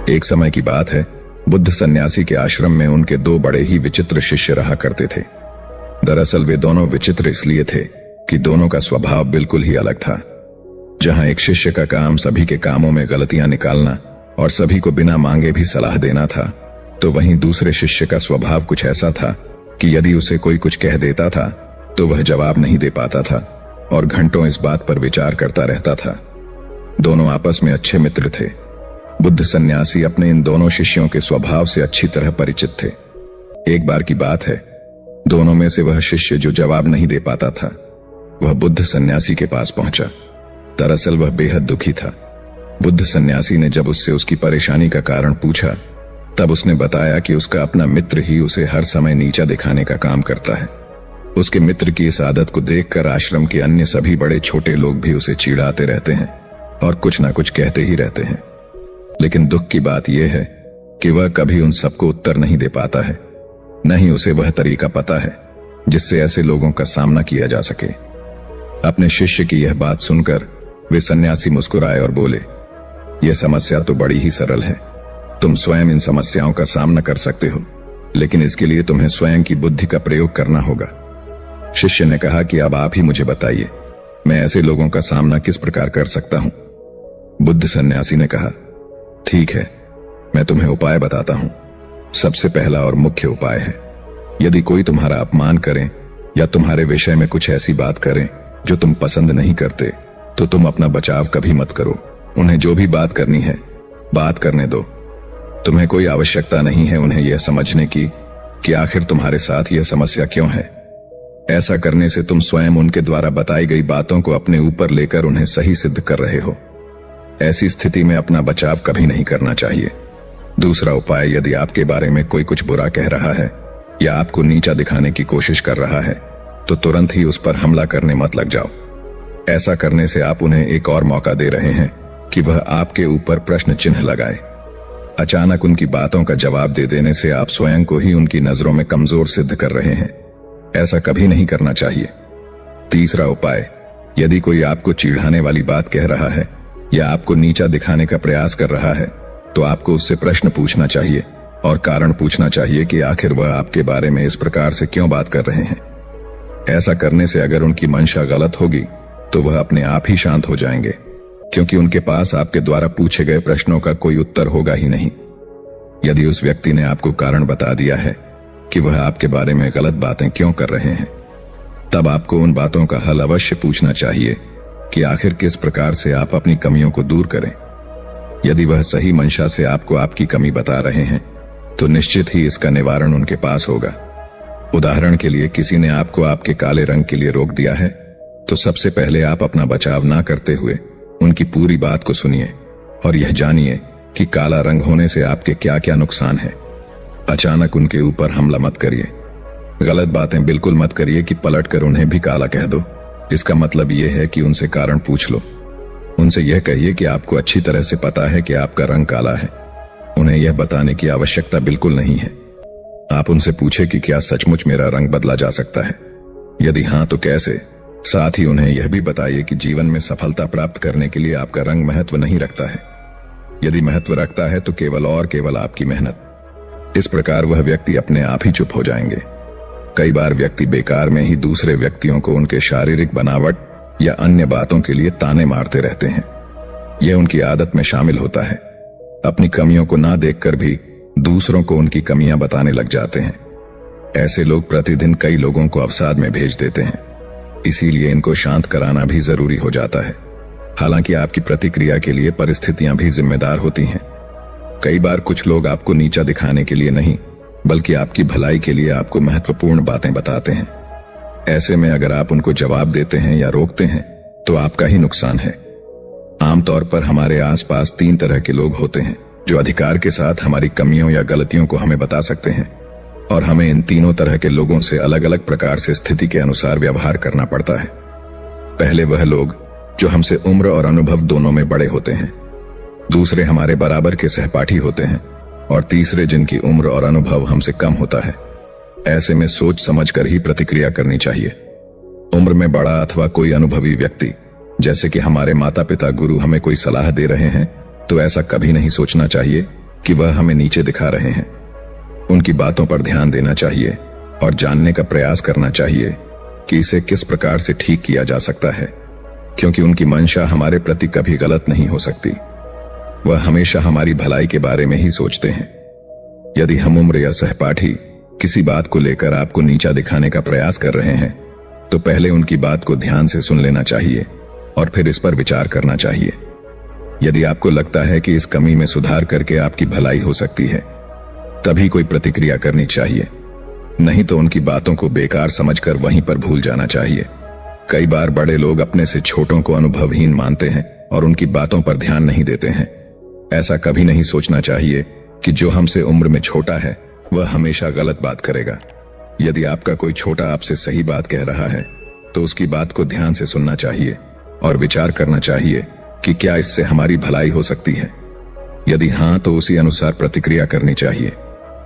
एक समय की बात है, बुद्ध सन्यासी के आश्रम में उनके दो बड़े ही विचित्र शिष्य रहा करते थे। दरअसल वे दोनों विचित्र इसलिए थे कि दोनों का स्वभाव बिल्कुल ही अलग था। जहां एक शिष्य का काम सभी के कामों में गलतियां निकालना और सभी को बिना मांगे भी सलाह देना था, तो वहीं दूसरे शिष्य का स्वभाव कुछ ऐसा था कि यदि उसे कोई कुछ कह देता था तो वह जवाब नहीं दे पाता था और घंटों इस बात पर विचार करता रहता था। दोनों आपस में अच्छे मित्र थे। बुद्ध सन्यासी अपने इन दोनों शिष्यों के स्वभाव से अच्छी तरह परिचित थे। एक बार की बात है, दोनों में से वह शिष्य जो जवाब नहीं दे पाता था, वह बुद्ध सन्यासी के पास पहुंचा। दरअसल वह बेहद दुखी था। बुद्ध सन्यासी ने जब उससे उसकी परेशानी का कारण पूछा, तब उसने बताया कि उसका अपना मित्र ही उसे हर समय नीचा दिखाने का काम करता है। उसके मित्र की इस आदत को देखकर आश्रम के अन्य सभी बड़े छोटे लोग भी उसे चिढ़ाते रहते हैं और कुछ ना कुछ कहते ही रहते हैं। लेकिन दुख की बात यह है कि वह कभी उन सबको उत्तर नहीं दे पाता है, न ही उसे वह तरीका पता है जिससे ऐसे लोगों का सामना किया जा सके। अपने शिष्य की यह बात सुनकर वे सन्यासी मुस्कुराए और बोले, यह समस्या तो बड़ी ही सरल है। तुम स्वयं इन समस्याओं का सामना कर सकते हो, लेकिन इसके लिए तुम्हें स्वयं की बुद्धि का प्रयोग करना होगा। शिष्य ने कहा कि अब आप ही मुझे बताइए, मैं ऐसे लोगों का सामना किस प्रकार कर सकता हूं। बुद्ध सन्यासी ने कहा, ठीक है, मैं तुम्हें उपाय बताता हूं। सबसे पहला और मुख्य उपाय है, यदि कोई तुम्हारा अपमान करे या तुम्हारे विषय में कुछ ऐसी बात करें जो तुम पसंद नहीं करते, तो तुम अपना बचाव कभी मत करो। उन्हें जो भी बात करनी है, बात करने दो। तुम्हें कोई आवश्यकता नहीं है उन्हें यह समझने की कि आखिर तुम्हारे साथ यह समस्या क्यों है। ऐसा करने से तुम स्वयं उनके द्वारा बताई गई बातों को अपने ऊपर लेकर उन्हें सही सिद्ध कर रहे हो। ऐसी स्थिति में अपना बचाव कभी नहीं करना चाहिए। दूसरा उपाय, यदि आपके बारे में कोई कुछ बुरा कह रहा है या आपको नीचा दिखाने की कोशिश कर रहा है, तो तुरंत ही उस पर हमला करने मत लग जाओ। ऐसा करने से आप उन्हें एक और मौका दे रहे हैं कि वह आपके ऊपर प्रश्न चिन्ह लगाए। अचानक उनकी बातों का जवाब दे देने से आप स्वयं को ही उनकी नजरों में कमजोर सिद्ध कर रहे हैं। ऐसा कभी नहीं करना चाहिए। तीसरा उपाय, यदि कोई आपको चिढ़ाने वाली बात कह रहा है या आपको नीचा दिखाने का प्रयास कर रहा है, तो आपको उससे प्रश्न पूछना चाहिए और कारण पूछना चाहिए कि आखिर वह आपके बारे में इस प्रकार से क्यों बात कर रहे हैं। ऐसा करने से अगर उनकी मंशा गलत होगी तो वह अपने आप ही शांत हो जाएंगे, क्योंकि उनके पास आपके द्वारा पूछे गए प्रश्नों का कोई उत्तर होगा ही नहीं। यदि उस व्यक्ति ने आपको कारण बता दिया है कि वह आपके बारे में गलत बातें क्यों कर रहे हैं, तब आपको उन बातों का हल अवश्य पूछना चाहिए कि आखिर किस प्रकार से आप अपनी कमियों को दूर करें। यदि वह सही मंशा से आपको आपकी कमी बता रहे हैं, तो निश्चित ही इसका निवारण उनके पास होगा। उदाहरण के लिए, किसी ने आपको आपके काले रंग के लिए रोक दिया है, तो सबसे पहले आप अपना बचाव ना करते हुए उनकी पूरी बात को सुनिए और यह जानिए कि काला रंग होने से आपके क्या क्या नुकसान है। अचानक उनके ऊपर हमला मत करिए। गलत बातें बिल्कुल मत करिए कि पलटकर उन्हें भी काला कह दो। इसका मतलब यह है कि उनसे कारण पूछ लो। उनसे यह कहिए कि आपको अच्छी तरह से पता है कि आपका रंग काला है। उन्हें यह बताने की आवश्यकता बिल्कुल नहीं है। आप उनसे पूछे कि क्या सचमुच मेरा रंग बदला जा सकता है, यदि हां तो कैसे। साथ ही उन्हें यह भी बताइए कि जीवन में सफलता प्राप्त करने के लिए आपका रंग महत्व नहीं रखता है। यदि महत्व रखता है तो केवल और केवल आपकी मेहनत। इस प्रकार वह व्यक्ति अपने आप ही चुप हो जाएंगे। कई बार व्यक्ति बेकार में ही दूसरे व्यक्तियों को उनके शारीरिक बनावट या अन्य बातों के लिए ताने मारते रहते हैं। यह उनकी आदत में शामिल होता है। अपनी कमियों को ना देखकर भी दूसरों को उनकी कमियां बताने लग जाते हैं। ऐसे लोग प्रतिदिन कई लोगों को अवसाद में भेज देते हैं। इसीलिए इनको शांत कराना भी जरूरी हो जाता है। हालांकि आपकी प्रतिक्रिया के लिए परिस्थितियां भी जिम्मेदार होती हैं। कई बार कुछ लोग आपको नीचा दिखाने के लिए नहीं, बल्कि आपकी भलाई के लिए आपको महत्वपूर्ण बातें बताते हैं। ऐसे में अगर आप उनको जवाब देते हैं या रोकते हैं, तो आपका ही नुकसान है। आमतौर पर हमारे आसपास 3 तरह के लोग होते हैं जो अधिकार के साथ हमारी कमियों या गलतियों को हमें बता सकते हैं, और हमें इन तीनों तरह के लोगों से अलग अलग प्रकार से स्थिति के अनुसार व्यवहार करना पड़ता है। पहले वह लोग जो हमसे उम्र और अनुभव दोनों में बड़े होते हैं, दूसरे हमारे बराबर के सहपाठी होते हैं, और तीसरे जिनकी उम्र और अनुभव हमसे कम होता है। ऐसे में सोच समझकर ही प्रतिक्रिया करनी चाहिए। उम्र में बड़ा अथवा कोई अनुभवी व्यक्ति, जैसे कि हमारे माता पिता, गुरु, हमें कोई सलाह दे रहे हैं, तो ऐसा कभी नहीं सोचना चाहिए कि वह हमें नीचे दिखा रहे हैं। उनकी बातों पर ध्यान देना चाहिए और जानने का प्रयास करना चाहिए कि इसे किस प्रकार से ठीक किया जा सकता है, क्योंकि उनकी मंशा हमारे प्रति कभी गलत नहीं हो सकती। वह हमेशा हमारी भलाई के बारे में ही सोचते हैं। यदि हम उम्र या सहपाठी किसी बात को लेकर आपको नीचा दिखाने का प्रयास कर रहे हैं, तो पहले उनकी बात को ध्यान से सुन लेना चाहिए और फिर इस पर विचार करना चाहिए। यदि आपको लगता है कि इस कमी में सुधार करके आपकी भलाई हो सकती है, तभी कोई प्रतिक्रिया करनी चाहिए, नहीं तो उनकी बातों को बेकार समझकर वहीं पर भूल जाना चाहिए। कई बार बड़े लोग अपने से छोटों को अनुभवहीन मानते हैं और उनकी बातों पर ध्यान नहीं देते हैं। ऐसा कभी नहीं सोचना चाहिए कि जो हमसे उम्र में छोटा है वह हमेशा गलत बात करेगा। यदि आपका कोई छोटा आपसे सही बात कह रहा है, तो उसकी बात को ध्यान से सुनना चाहिए और विचार करना चाहिए कि क्या इससे हमारी भलाई हो सकती है। यदि हाँ, तो उसी अनुसार प्रतिक्रिया करनी चाहिए।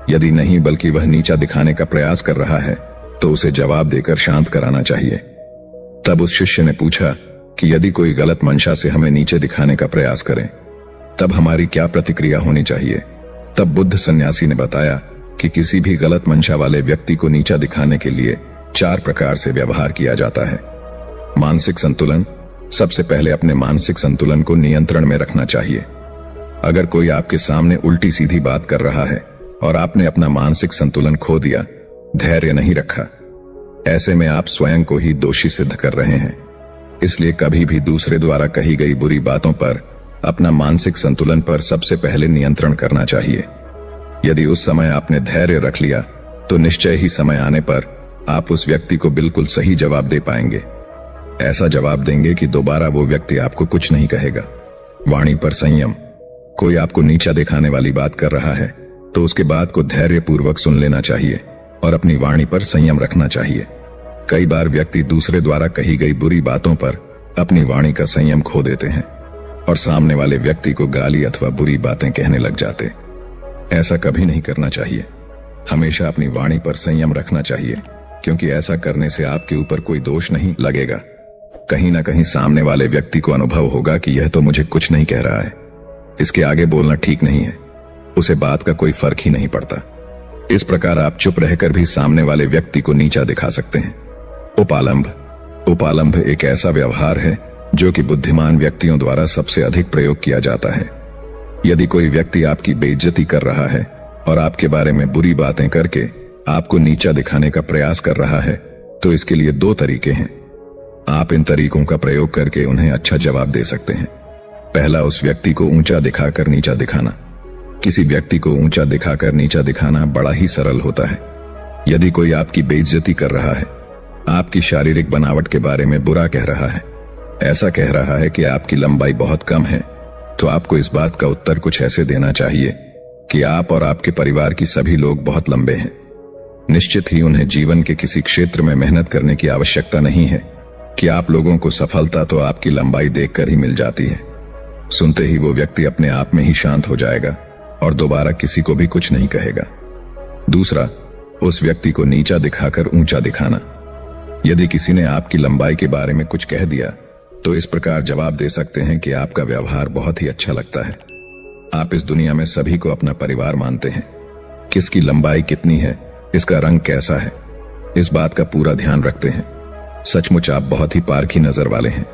यदि नहीं, बल्कि वह नीचा दिखाने का प्रयास कर रहा है, तो उसे जवाब देकर शांत कराना चाहिए। तब उस शिष्य ने पूछा कि यदि कोई गलत मंशा से हमें नीचे दिखाने का प्रयास करे, तब हमारी क्या प्रतिक्रिया होनी चाहिए। तब बुद्ध सन्यासी ने बताया कि किसी भी गलत मंशा वाले व्यक्ति को नीचा दिखाने के लिए 4 प्रकार से व्यवहार किया जाता है। मानसिक संतुलन। सबसे पहले अपने मानसिक संतुलन को नियंत्रण में रखना चाहिए। अगर कोई आपके सामने उल्टी सीधी बात कर रहा है और आपने अपना मानसिक संतुलन खो दिया, धैर्य नहीं रखा, ऐसे में आप स्वयं को ही दोषी सिद्ध कर रहे हैं। इसलिए कभी भी दूसरे द्वारा कही गई बुरी बातों पर अपना मानसिक संतुलन पर सबसे पहले नियंत्रण करना चाहिए। यदि उस समय आपने धैर्य रख लिया, तो निश्चय ही समय आने पर आप उस व्यक्ति को बिल्कुल सही जवाब दे पाएंगे। ऐसा जवाब देंगे कि दोबारा वो व्यक्ति आपको कुछ नहीं कहेगा। वाणी पर संयम। कोई आपको नीचा दिखाने वाली बात कर रहा है, तो उसके बात को धैर्यपूर्वक सुन लेना चाहिए और अपनी वाणी पर संयम रखना चाहिए। कई बार व्यक्ति दूसरे द्वारा कही गई बुरी बातों पर अपनी वाणी का संयम खो देते हैं और सामने वाले व्यक्ति को गाली अथवा बुरी बातें कहने लग जाते। ऐसा कभी नहीं करना चाहिए। हमेशा अपनी वाणी पर संयम रखना चाहिए, क्योंकि ऐसा करने से आपके ऊपर कोई दोष नहीं लगेगा। कहीं ना कहीं सामने वाले व्यक्ति को अनुभव होगा कि यह तो मुझे कुछ नहीं कह रहा है, इसके आगे बोलना ठीक नहीं है, उसे बात का कोई फर्क ही नहीं पड़ता। इस प्रकार आप चुप रहकर भी सामने वाले व्यक्ति को नीचा दिखा सकते हैं। उपालंभ। उपालंभ एक ऐसा व्यवहार है जो कि बुद्धिमान व्यक्तियों द्वारा सबसे अधिक प्रयोग किया जाता है। यदि कोई व्यक्ति आपकी बेइज्जती कर रहा है और आपके बारे में बुरी बातें करके आपको नीचा दिखाने का प्रयास कर रहा है, तो इसके लिए 2 तरीके हैं। आप इन तरीकों का प्रयोग करके उन्हें अच्छा जवाब दे सकते हैं। पहला, उस व्यक्ति को ऊंचा दिखाकर नीचा दिखाना। किसी व्यक्ति को ऊंचा दिखाकर नीचा दिखाना बड़ा ही सरल होता है। यदि कोई आपकी बेइज्जती कर रहा है, आपकी शारीरिक बनावट के बारे में बुरा कह रहा है, ऐसा कह रहा है कि आपकी लंबाई बहुत कम है, तो आपको इस बात का उत्तर कुछ ऐसे देना चाहिए कि आप और आपके परिवार की सभी लोग बहुत लंबे हैं। निश्चित ही उन्हें जीवन के किसी क्षेत्र में मेहनत करने की आवश्यकता नहीं है कि आप लोगों को सफलता तो आपकी लंबाई देखकर ही मिल जाती है। सुनते ही वो व्यक्ति अपने आप में ही शांत हो जाएगा और दोबारा किसी को भी कुछ नहीं कहेगा। दूसरा, उस व्यक्ति को नीचा दिखाकर ऊंचा दिखाना। यदि किसी ने आपकी लंबाई के बारे में कुछ कह दिया, तो इस प्रकार जवाब दे सकते हैं कि आपका व्यवहार बहुत ही अच्छा लगता है। आप इस दुनिया में सभी को अपना परिवार मानते हैं। किसकी लंबाई कितनी है, इसका रंग कैसा है, इस बात का पूरा ध्यान रखते हैं। सचमुच आप बहुत ही पारखी नजर वाले हैं।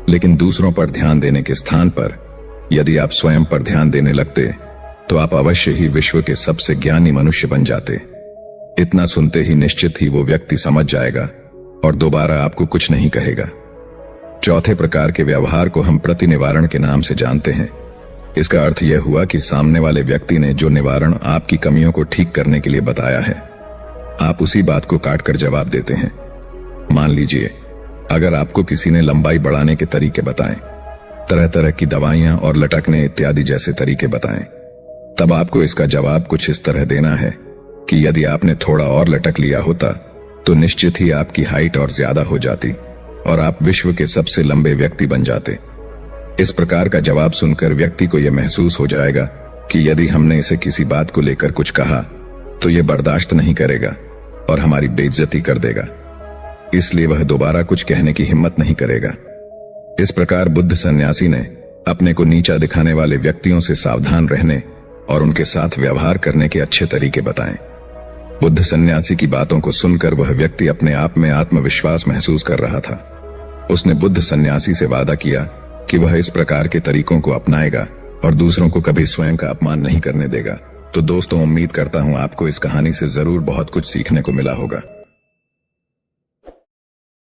लेकिन दूसरों पर ध्यान देने के स्थान पर यदि आप स्वयं पर ध्यान देने लगते, तो आप अवश्य ही विश्व के सबसे ज्ञानी मनुष्य बन जाते। इतना सुनते ही निश्चित ही वो व्यक्ति समझ जाएगा और दोबारा आपको कुछ नहीं कहेगा। चौथे प्रकार के व्यवहार को हम प्रतिनिवारण के नाम से जानते हैं। इसका अर्थ यह हुआ कि सामने वाले व्यक्ति ने जो निवारण आपकी कमियों को ठीक करने के लिए बताया है, आप उसी बात को काटकर जवाब देते हैं। मान लीजिए, अगर आपको किसी ने लंबाई बढ़ाने के तरीके बताएं, तरह तरह की दवाइयां और लटकने इत्यादि जैसे तरीके बताएं, तब आपको इसका जवाब कुछ इस तरह देना है कि यदि आपने थोड़ा और लटक लिया होता, तो निश्चित ही आपकी हाइट और ज्यादा हो जाती और आप विश्व के सबसे लंबे व्यक्ति बन जाते। इस प्रकार का जवाब सुनकर व्यक्ति को यह महसूस हो जाएगा कि यदि हमने इसे किसी बात को लेकर कुछ कहा, तो यह बर्दाश्त नहीं करेगा और हमारी बेइज्जती कर देगा। इसलिए वह दोबारा कुछ कहने की हिम्मत नहीं करेगा। इस प्रकार बुद्ध सन्यासी ने अपने को नीचा दिखाने वाले व्यक्तियों से सावधान रहने और उनके साथ व्यवहार करने के अच्छे तरीके बताएं। बुद्ध सन्यासी की बातों को सुनकर वह व्यक्ति अपने आप में आत्मविश्वास महसूस कर रहा था। उसने बुद्ध सन्यासी से वादा किया कि वह इस प्रकार के तरीकों को अपनाएगा और दूसरों को कभी स्वयं का अपमान नहीं करने देगा। तो दोस्तों, उम्मीद करता हूं आपको इस कहानी से जरूर बहुत कुछ सीखने को मिला होगा।